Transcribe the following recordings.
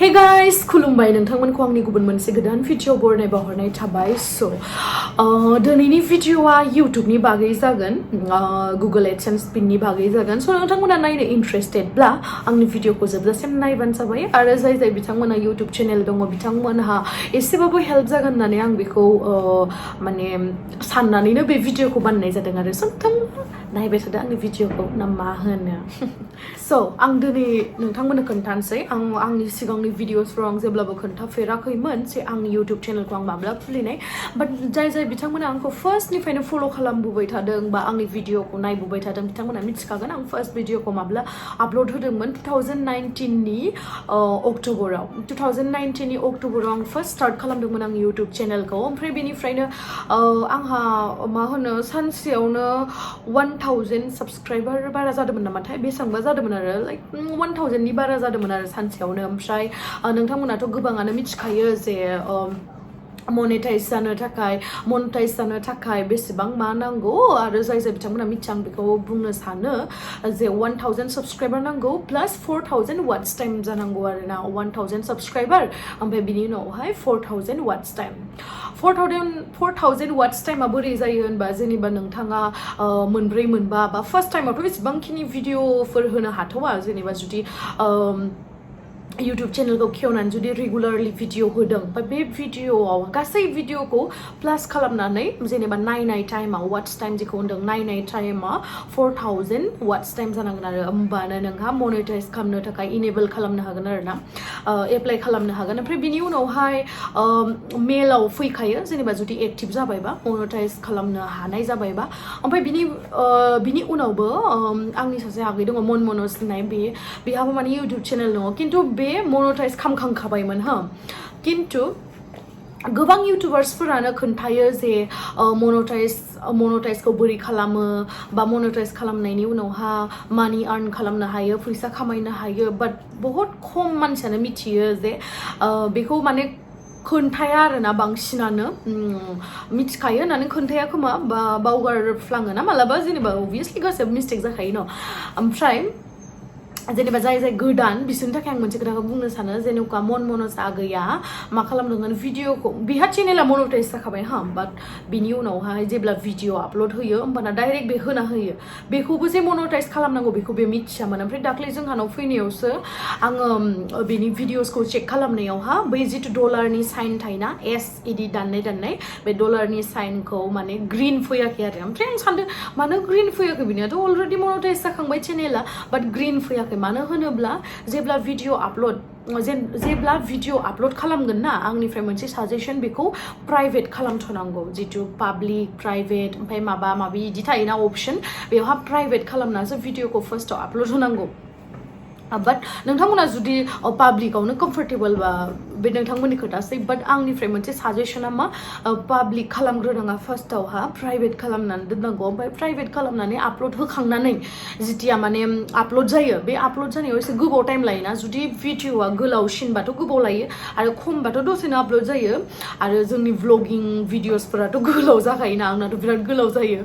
Hey guys, खुलुमबाय नोंथांमोनखौ आंनि गुबुन मोनसे गोदान भिडिअ बरनाय बावहरनाय थाबाय सो दिनैनि भिडिअआ YouTubeनि बागै जागोन Google Adsense पिननि बागै जागोन सो नोंथांमोना नायनो इन्ट्रेस्टेडब्ला आंनि भिडिअखौ जोबजासिम नायबानो जाबाय आरो जाय बिथांमोना YouTube चेनेल दङ बिथांमोनहा एसेबाबो हेल्प जागोन होननानै आं बेखौ माने साननानैनो बे भिडिअखौ बानायनाय जादों आरो सो नायबाय थादो आंनि भिडिअखौ ना मा होनो सो आं दिनै नोंथांमोननो खोन्थानोसै आंनि सिगांनि भिडिअसफ्राव आं जेब्लाबो खोन्थाफेराखैमोन जे आंनि YouTube चेनेलखौ आं माब्ला खुलिनाय बाट जाय बिथांमोना आंखौ फार्स्टनिफ्रायनो फल' खालामबोबाय थादों बा आंनि भिडिअखौ नायबोबाय थादों बिथांमोना मिथिखागोन आं फार्स्ट भिडिअखौ माब्ला आपल'ड होदोंमोन 2019नि अक्ट'बराव 2019नि अक्ट'बराव आं फार्स्ट स्टार्ट खालामदोंमोन आं YouTube चेनेलखौ ओमफ्राय बेनिफ्रायनो आंहा मा होनो सानसेयावनो 1000 साबस्क्राइबार बारा जादोंमोन नामाथाय बेसेबांबा जादोंमोन आरो लाइक 1000नि बारा जादोंमोन आरो सानसेयावनो ओमफ्राय नोंथांमोनाथ' गोबाङानो मिथिखायो जे मनेटाइज जानो थाखाय बेसेबां मा नांगौ आरो जाय बिथांमोना मिथिया आं बेखौ बुंनो सानो जे 1000 साबस्क्राइबार नांगौ प्लास 4000 वाट्स टाइम जानांगौ आरो ना 1000 साबस्क्राइबार ओमफ्राय बिनि उनावहाय 4000 वाट्स टाइम 4000 वाट्स टाइमा बोरै जायो होनबा जेनेबा नोंथाङा मोनब्रै मोनबा बा फार्स्ट टाइमावथ' बेसेबांखिनि भिडिअफोर होनो हाथावा जेनेबा जुदि YouTube चेनेलखौ खेवनानै जुदि रेगुलारलि भिडिअ होदों बा बे भिडिअआव गासै भिडिअखौ प्लास खालामनानै जेनेबा नायनाय टाइमाव वाट्स टाइम जेखौ होनदों नायनाय टाइमा 4000 वाट्स टाइम जानांगोन आरो होमबानो नोंहा मनेटाइज खालामनो थाखाय इनेबल खालामनो हागोन आरो ना एप्लाइ खालामनो हागोन ओमफ्राय बिनि उनावहाय मेलाव फैखायो जेनेबा जुदि एक्टिभ जाबायबा मनेटाइज खालामनो हानाय जाबायबा ओमफ्राय बिनि उनावबो आंनि सासे आगै दङ मनमनज होननाय बेहाबो माने YouTube चेनेल दङ खिन्थु बे मनेटाइज खालामखांखाबायमोन खिन्थु गोबां इउटुबार्सफोरानो खोन्थायो जे मनेटाइजखौ बोरै खालामो बा मनेटाइज खालामनायनि उनावहा मानि आर्न खालामनो हायो फैसा खामायनो हायो बाट बहुत खम मानसियानो मिथियो जे बेखौ माने खोन्थाया आरोना बांसिनानो मिथिखायो होननानै खोन्थाया खोमा बा बावगारफ्लाङो ना मालाबा जेनेबा अबभियासलि गासैबो मिस्टेक जाखायो न ओमफ्राय जेनेबा जाय गोदान बिसोरनि थाखाय आं मोनसे खोथाखौ बुंनो सानो जेनेबा मनमनज आगैया मा खालामदोंमोन भिडिअखौ बिहा चेनेला मनेटाइज जाखाबाय बाट बिनि उनावहाय जेब्ला भिडिअ आपल'ड होयो होमबाना डाइरेक्ट बे होना होयो बेखौबो जे मनेटाइज खालामनांगौ बेखौ बे मिथियामोन ओमफ्राय दाख्लै जोंहानाव फैनायावसो आङो बेनि भिडिअसखौ चेक खालामनायावहा बै जिथु डलारनि साइन थायोना एस इदि दाननाय बे डलारनि साइनखौ माने ग्रिन फैयाखै आरो ओमफ्राय आं सानदों मानो ग्रिन फैयाखै बिनियाथ' अलरेडि मनेटाइज जाखांबाय चेनेला बाट ग्रिन फैयाखै मानो होनोब्ला जेब्ला भिडिअ आपल'ड खालामगोन ना आंनिफ्राय मोनसे साजेसन बेखौ प्राइभेट खालामथ'नांगौ जितु पाब्लिक प्राइभेट ओमफ्राय माबा माबि बिदि थायोना अपसन बेवहा प्राइभेट खालामनासो भिडिअखौ फार्स्टआव आपल'ड होनांगौ बाट नोंथांमोना जुदि पाब्लिकआवनो कम्फर्टेबल बा बे नोंथांमोननि खोथासै बाट आंनिफ्राय मोनसे साजेसना मा पाब्लिक खालामग्रोनाङा फार्स्टआवहा प्राइभेट खालामनानै दोननांगौ ओमफ्राय प्राइभेट खालामनानै आपल'ड होखांनानै जिथिया माने आपल'ड जायो बे आपल'ड जानायाव एसे गोबाव टाइम लायोना जुदि भिडिअआ गोलावसिनबाथ' गोबाव लायो आरो खमबाथ' दसेनो आपल'ड जायो आरो जोंनि भ्लगिं भिडिअसफोराथ' गोलाव जाखायोना आंनाथ' बिराद गोलाव जायो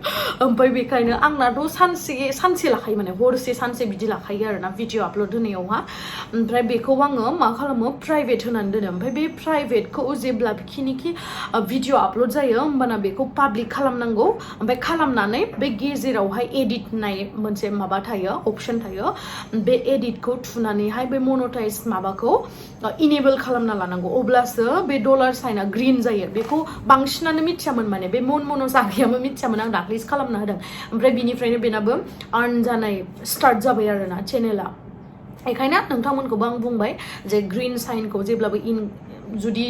ओमफ्राय बेखायनो आंनाथ' सानसे लाखायो माने हरसे सानसे बिदि लाखायो आरोना भिडिअ आपल'ड होनायावहा ओमफ्राय बेखौ आङो मा खालामो प्राइभेट होनानै दोनो ओमफ्राय बे प्राइभेटखौ जेब्ला बिखिनिखि भिडिअ आपल'ड जायो होमबाना बेखौ पाब्लिक खालामनांगौ ओमफ्राय खालामनानै बे गेजेरावहाय एडिट होननाय मोनसे माबा थायो अपसन थायो बे एडिटखौ थुनानैहाय बे मनेटाइज माबाखौ इनेबल खालामना लानांगौ अब्लासो बे डलार साइना ग्रिन जायो बेखौ बांसिनानो मिथियामोन माने बे मनमनज आगैयाबो मिथियामोन आं दाख्लैसो खालामना होदों ओमफ्राय बिनिफ्रायनो बेनाबो आर्न जानाय स्टार्ट जाबाय आरोना चेनेला बेखायनो नोंथांमोनखौबो आं बुंबाय जे ग्रिन साइनखौ जेब्लाबो जुदि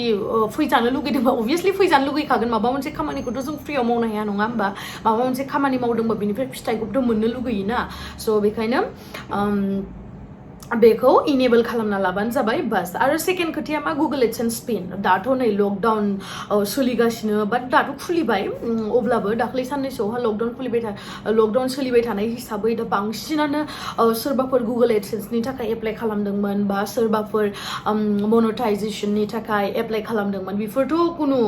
फैजानो लुगैदोंबा अबभियासलि फैजानो लुगैखागोन माबा मोनसे खामानिखौथ' जों फ्रियाव मावनो हाया नङा होमबा माबा मोनसे खामानि मावदोंबा बिनिफ्राय फिथाइखौथ' मोननो लुगैयोना स' बेखायनो बेखौ इनेबल खालामना लाबानो जाबाय बास आरो सेकेन्ड खोथाया मा गुगल एडसेन्स पिन दाथ' नै लकडाउन सोलिगासिनो बाट दाथ' खुलिबाय अब्लाबो दाख्लै साननैसोआवहा लकडाउन सोलिबाय थानाय हिसाबै दा बांसिनानो सोरबाफोर गुगल एडसेन्सनि थाखाय एप्लाइ खालामदोंमोन बा सोरबाफोर मनेटाइजेसननि थाखाय एप्लाइ खालामदोंमोन बेफोरथ' कुनु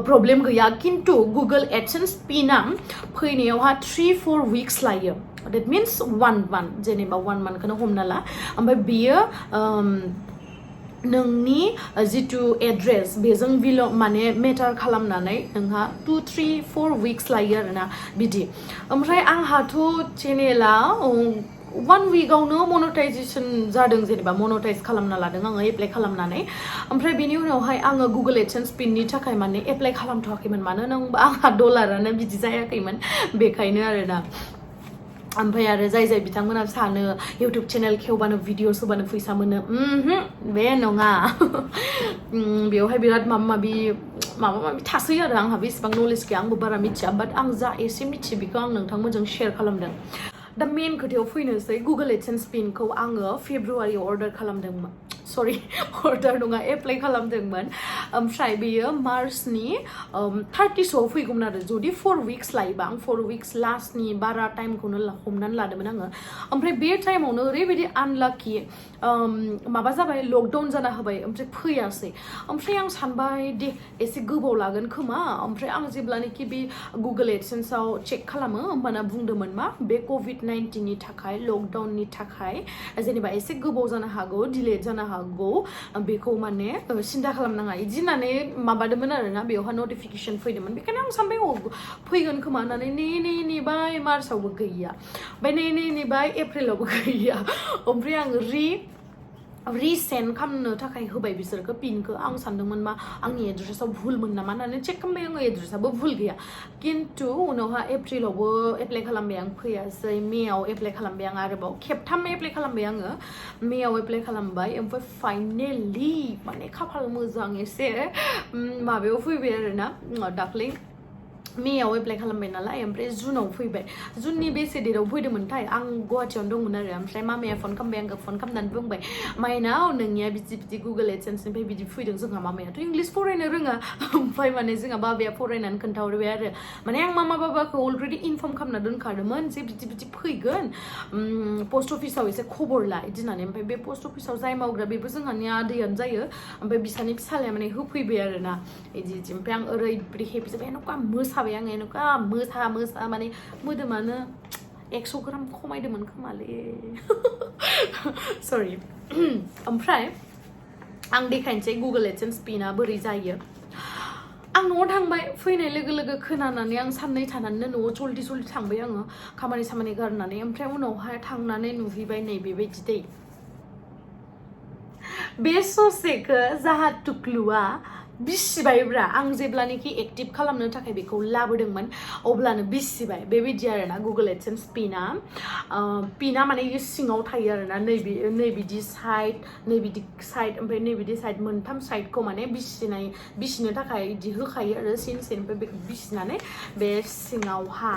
प्रब्लेम गैया खिन्थु गुगल एडसेन्स पिना फैनायावहा 3-4 weeks लायो that means 1 month जेनेबा 1 month खौनो हमना ला ओमफ्राय बियो नोंनि जितु एड्रेस बेजों माने मेटार खालामनानै नोंहा 2-3-4 weeks लायो आरोना बिदि ओमफ्राय आंहाथ' चेनेला 1 weekआवनो मनेटाइजेशन जादों जेनेबा मनेटाइज खालामना लादों आङो एप्लाइ खालामनानै ओमफ्राय बेनि उनावहाय आङो गुगल एडसेन्स पिननि थाखाय माने एप्लाइ खालामथ'वाखैमोन मानो होनबा आंहा डलारानो बिदि जायाखैमोन बेखायनो आरोना ओमफ्राय आरो जाय बिथांमोना सानो इउटुब चेनेल खेवबानो भिडिअस होबानो फैसा मोनो बे नङा बेवहाय बिराद माबा माबि थासैयो आरो आंहा बेसेबां नलेज गैया आंबो बारा मिथिया बाट आं जा एसे मिथियो बेखौ आं नोंथांमोनजों शेयार खालामदों दा मेन खोथायाव फैनोसै गुगल एडसेन्स पिनखौ आङो फेब्रुवारियाव अर्डार खालामदोंमोन सरि अर्डार नङा एप्लाइ खालामदोंमोन ओमफ्राय बेयो मार्चनि 30सोआव फैगौमोन आरो जुदि 4 weeks लायोबा आं 4 weeks लास्टनि बारा टाइमखौनो हमनानै लादोंमोन आङो ओमफ्राय बे टाइमावनो ओरैबायदि आनलाकि माबा जाबाय लकडाउन जाना होबाय ओमफ्राय फैयासै ओमफ्राय आं सानबाय दे एसे गोबाव लागोन खोमा ओमफ्राय आं जेब्लानाखि बे गुगल एडसेन्सआव चेक खालामो होमबाना बुंदोंमोन मा बे COVID-19नि थाखाय लकडाउननि थाखाय जेनेबा एसे गोबाव जानो हागौ डिले जानो हागौ बेखौ माने सिन्था खालामनाङा इदि होननानै माबादोंमोन आरोना बेवहाय नटिफिकेसन फैदोंमोन बेखायनो आं सानबाय फैगोन खोमा होननानै नेबाय मार्चआवबो गैया ओमफ्राय नेबाय एप्रिलावबो गैया ओमफ्राय आङो रिसेन्ड खालामनो थाखाय होबाय बिसोरखौ पिनखौ आं सानदोंमोन मा आंनि एड्रेसाव भुलमोन नामा होननानै चेक खालामबाय आङो एड्रेसाबो भुल गैया खिन्थु उनावहा एप्रिलावबो एप्लाइ खालामबाय आं फैयासै मेआव एप्लाइ खालामबाय आं आरोबाव खेबथाम एप्लाइ खालामबाय आङो मेआव एप्लाइ खालामबाय ओमफ्राय फाइनेलि माने खाफाल मोजां एसे माबायाव फैबाय आरोना दाख्लै मेआव एप्लाइ खालामबाय नालाय ओमफ्राय जुनाव फैबाय जुननि बेसे डेटआव फैदोंमोनथाय आं गुवाहाटियावनो दंमोन आरो ओमफ्राय मामाया फन खालामबाय आंखौ फन खालामनानै बुंबाय माइनाव नोंनिया बिदि गुगल एडसेन्सनिफ्राय बिदि फैदों जोंहा मामायाथ' इंलिस फरायनो रोङा ओमफ्राय माने जोंहा बाबाया फरायनानै खोन्थाहरबाय आरो माने आं मामा बाबाखौ अलरेडि इनफर्म खालामना दोनखादोंमोन जे बिदि फैगोन पस्ट अफिसाव एसे खबर ला बिदि होननानै ओमफ्राय बे पस्ट अफिसाव जाय मावग्रा बेबो जोंहानि आदैयानो जायो ओमफ्राय बिसानि फिसालाया माने होफैबाय आरोना बिदि ओमफ्राय आं ओरैबायदि हेपि जाबाय न'का मोसाबाय आङो न'का मोसा माने मोदोमानो 100 ग्राम खमायदोंमोन खोमालै सरि ओमफ्राय आं देखायनोसै गुगल एडसेन्स पिना बोरै जायो आं न'आव थांबाय फैनाय लोगो लोगो खोनानानै आं साननै थानानैनो न'आव जल्दि थांबाय आङो खामानि गारनानै ओमफ्राय उनावहाय थांनानै नुहैबाय नैबेबायदि दै बे ससेखौ जाहा टुकलुआ बिसिबायब्रा आं जेब्लानाखि एक्टिभ खालामनो थाखाय बेखौ लाबोदोंमोन अब्लानो बिसिबाय बेबायदि आरोना गुगल एडसेन्स पिना माने इयो सिङाव थायो आरोना नैबिदि साइड ओमफ्राय नैबिदि साइड मोनथाम साइडखौ माने बिसिनो थाखाय इदि होखायो आरो सिन ओमफ्राय बेखौ बिसिनानै बे सिङावहा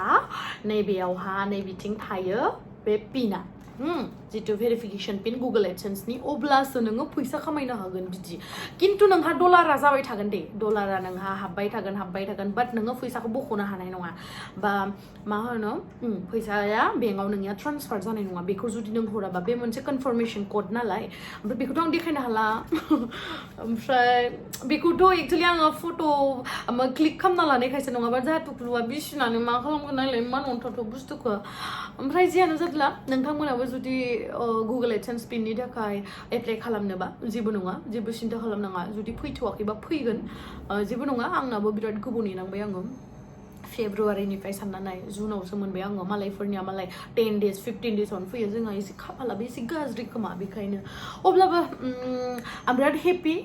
नैबेयावहा नैबिथिं थायो बे पिना जितु भेरिफिकेसन पिन गुगल एडसेन्सनि अब्लासो नोङो फैसा खामायनो हागोन बिदि खिन्थु नोंहा डलारा जाबाय थागोन दे डलारा नोंहा हाबबाय थागोन बाट नोङो फैसाखौ बख'नो हानाय नङा बा मा होनो फैसाया बेंकआव नोंनिया ट्रान्सफार जानाय नङा बेखौ जुदि नों हराबा बे मोनसे कनफार्मेसन कड नालाय ओमफ्राय बेखौथ' आं देखायनो हाला ओमफ्राय बेखौथ' एक्चुअलि आङो फट' क्लिक खालामना लानायखायसो नङाबा जाहा टुकलुआ बिसिनानै मा खालामगोन नायलाय मा नंथावथाव बुस्थुखौ ओमफ्राय जियानो जादोला नोंथांमोनाबो जुदि गुगल एडसेन्स पिननि थाखाय एप्लाइ खालामनोबा जेबो नङा जेबो सिन्था खालामनाङा जुदि फैथ'वाखैबा फैगोन जेबो नङा आंनाबो बिराद गोबाव नेनांबाय आङो फेब्रुवारिनिफ्राय साननानै जुनावसो मोनबाय आङो मालायफोरनिया मालाय 10 days 15 daysआवनो फैयो जोंहा एसे खाफालाबो एसे गाज्रि खोमा बेखायनो अब्लाबो आं बिराद हेपि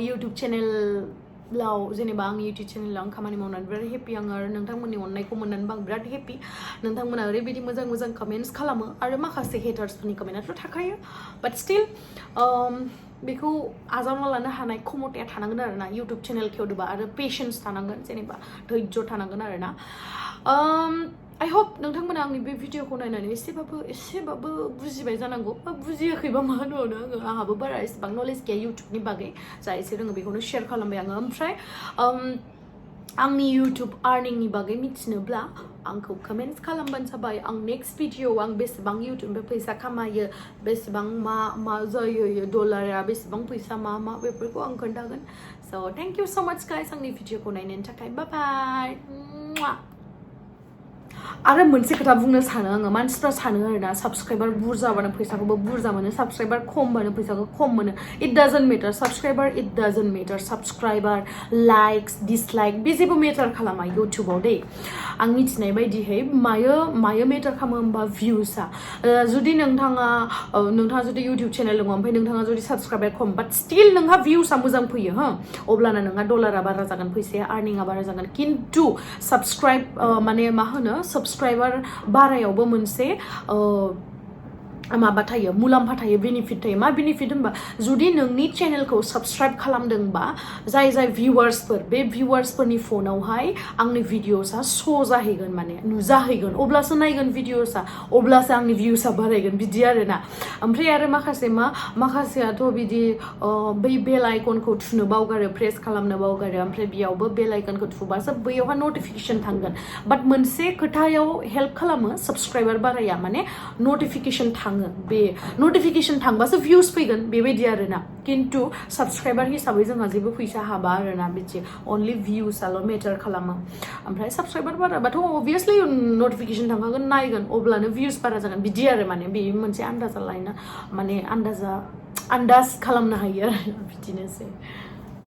इउटुब चेनेलाव जेनेबा आंनि इउटुब चेनेलाव आं खामानि मावनानै बिराद हेपि आङो आरो नोंथांमोननि अननायखौ मोननानैबो आं बिराद हेपि नोंथांमोना ओरैबायदि मोजां कमेन्ट्स खालामो आरो माखासे हेटार्सफोरनि कमेन्टआथ' थाखायो बाट स्टिल बेखौ आजावना लानो हानाय क्षमताया थानांगोन आरोना इउटुब चेनेल खेवदोबा आरो पेशेन्स थानांगोन जेनेबा धैर्य थानांगोन आरोना I hope नोंथांमोना आंनि बे भिडिअखौ नायनानै एसेबाबो बुजिबाय जानांगौ बा बुजियाखैबा मा होनो आंहाबो बारा एसेबां नलेज गैया इउटुबनि बागै जा एसे रोङो बेखौनो शेयार खालामबाय आङो ओमफ्राय आंनि इउटुब आर्निंनि बागै मिथिनोब्ला आंखौ कमेन्ट्स खालामबानो जाबाय आं नेक्स्ट भिडिअ आं बेसेबां इउटुबनिफ्राय फैसा खामायो बेसेबां मा जायो डलारा बेसेबां फैसा मा बेफोरखौ आं खोन्थागोन स' थेंक इउ स' माच गाइस आंनि भिडिअखौ नायनायनि थाखाय बाय बाय आरो मोनसे खोथा बुंनो सानो आङो मानसिफ्रा सानो आरोना साबस्क्राइबार बुरजाबानो फैसाखौबो बुरजा मोनो साबस्क्राइबार खमबानो फैसाखौ खम मोनो it doesn't matter subscriber it doesn't matter subscriber likes dislike बे जेबो मेटार खालामा इउटुबाव दे आं मिथिनाय बायदिहै मायो मेटार खालामो होमबा भिउसआ जुदि नोंथाङा जुदि इउटुब चेनेल दङ ओमफ्राय नोंथाङा जुदि साबस्क्राइबार खम बाट स्टिल नोंहा भिउसआ मोजां फैयो हो अब्लाना नोंहा डलारा बारा जागोन फैसाया आर्निंआ बारा जागोन खिन्थु माने मा होनो साबस्क्राइबार बारायावबो मोनसे माबा थायो मुलाम्फा थायो बेनिफिट थायो मा बेनिफिट होनबा जुदि नोंनि चेनेलखौ साबस्क्राइब खालामदोंबा जाय भिउवार्सफोर बे भिउवार्सफोरनि फनावहाय आंनि भिडिअसआ श' जाहैगोन माने नुजाहैगोन अब्लासो नायगोन भिडिअसआ अब्लासो आंनि भिउसआ बारायगोन बिदि आरोना ओमफ्राय आरो माखासेयाथ' बिदि बै बेल आइकनखौ थुनो बावगारो प्रेस खालामनो बावगारो ओमफ्राय बेयावबो बेल आइकनखौ थुबासो बैयावहा नटिफिकेसन थांगोन बाट मोनसे खोथायाव हेल्प खालामो साबस्क्राइबार बाराया माने नटिफिकेसन थाङो बे नटिफिकेसन थांबासो भिउस फैगोन बेबायदि आरोना खिन्थु साबस्क्राइबार हिसाबै जोंहा जेबो फैसा हाबा आरोना बिदि अनलि भिउसआल' मेटार खालामो ओमफ्राय साबस्क्राइबार बाराबाथ' अबभियासलि नटिफिकेसन थांखागोन नायगोन अब्लानो भिउस बारा जागोन बिदि आरो माने बे मोनसे आन्दाजा लायना माने आन्दाज खालामनो हायो आरो बिदिनोसै